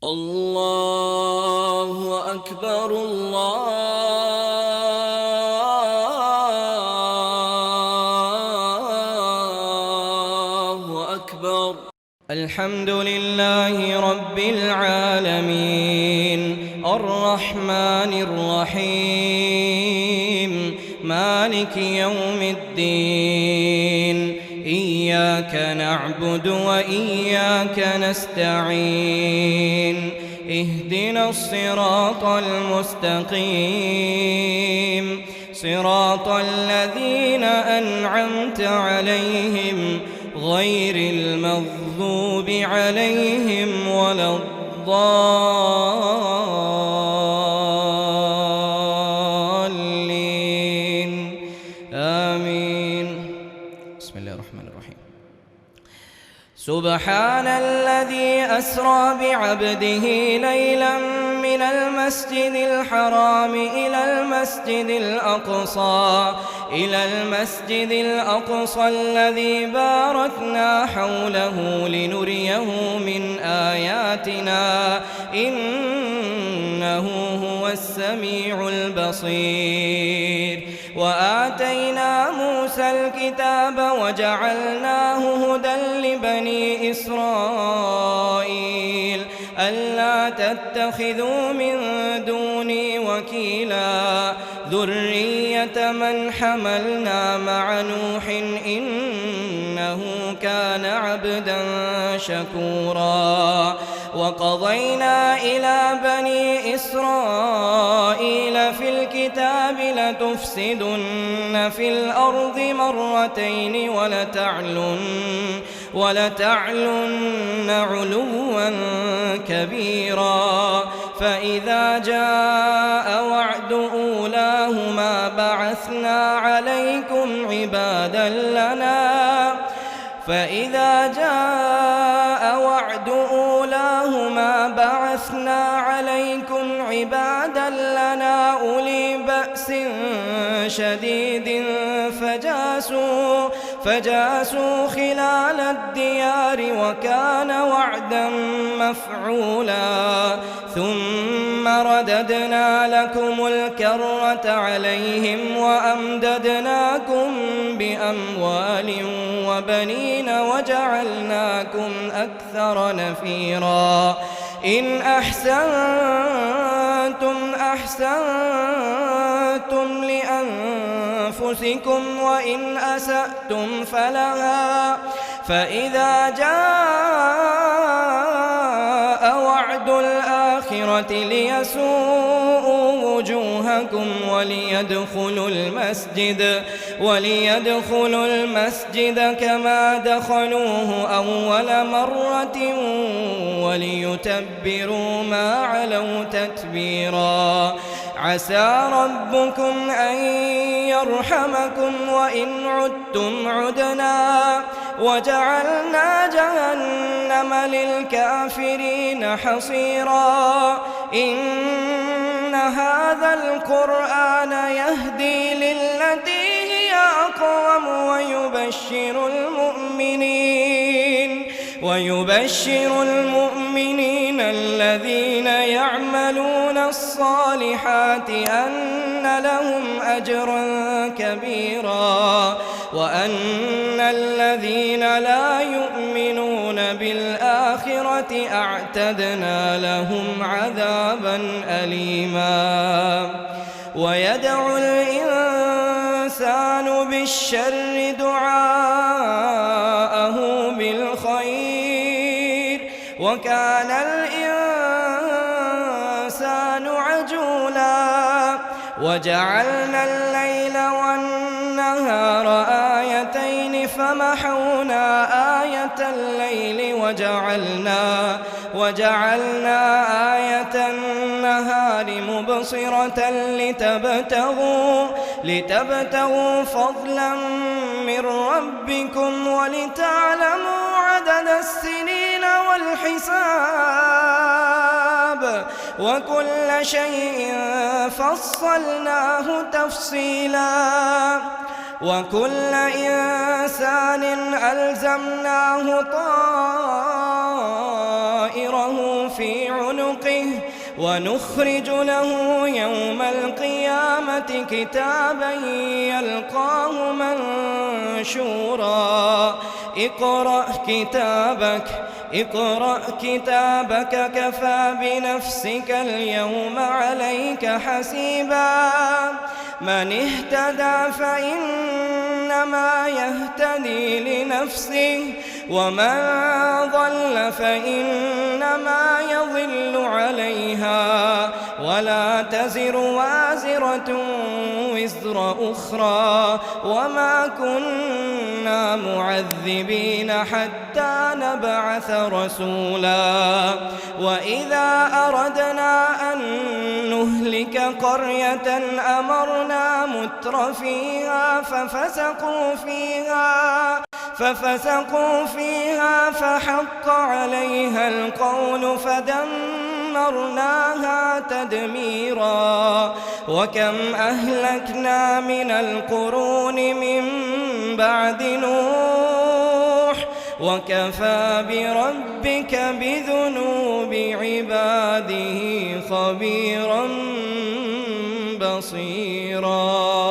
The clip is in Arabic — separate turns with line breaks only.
الله أكبر الله أكبر.
الحمد لله رب العالمين الرحمن الرحيم مالك يوم الدين إياك نعبد وإياك نستعين اهدنا الصراط المستقيم صراط الذين أنعمت عليهم غير المغضوب عليهم ولا الضالين آمين. بسم الله الرحمن الرحيم. سبحان الذي أسرى بعبده ليلا من المسجد الحرام إلى المسجد الأقصى الذي باركنا حوله لنريه من آياتنا إنه هو السميع البصير. وآتينا موسى الكتاب وجعلناه هدى لبني إسرائيل ألا تتخذوا من دوني وكيلا ذرية من حملنا مع نوح إنه كان عبدا شكورا. وقضينا إلى بني إسرائيل في الكتاب لتفسدن في الأرض مرتين ولتعلن علوا كبيرا. فإذا جاء وعد أولاهما بعثنا عليكم عبادا لنا أولي بأس شديد فجاسوا خلال الديار وكان وعدا مفعولا. ثم رددنا لكم الكرة عليهم وأمددناكم بأموال وبنين وجعلناكم أكثر نفيرا. إن أحسنتم لأنفسكم وإن أسأتم فلها. فإذا جاء وعد الآخرة ليسوءوا وجوهكم وليدخلوا المسجد كما دخلوه أول مرة وليتبروا ما علوا تتبيرا. عسى ربكم أن يرحمكم وإن عدتم عدنا وجعلنا جهنم للكافرين حصيرا. إن هذا القرآن يهدي للتي هي أقوم ويبشر المؤمنين الذين يعملون الصالحات أن لهم أجرا كبيرا وأن الذين لا يؤمنون بالآخرة أعتدنا لهم عذابا أليما. ويدعو الإنسان بالشر دعاءه بالخير وكان الإنسان عجولا. وجعلنا الليل والنهار آيتين فمحونا آية الليل وجعلنا آية النهار مبصرة لتبتغوا فضلا من ربكم ولتعلموا عدد السنين والحساب وكل شيء فصلناه تفصيلا. وكل إنسان ألزمناه طائره طائره في عنقه ونخرج له يوم القيامة كتابا يلقاه منشورا اقرأ كتابك كفى بنفسك اليوم عليك حسيبا من اهتدى فإنما يهتدي لنفسه ومن ضل فإنما يضل عليها ولا تزر وازرة وزر أخرى وما كنا معذبين حتى نبعث رسولا وإذا أردنا أن نهلك قرية أمرنا مترفيها ففسقوا فيها فحق عليها القول فدمرناها تدميرا وكم أهلكنا من القرون من بعد نوح وكفى بربك بذنوب عباده خبيرا بصيرا.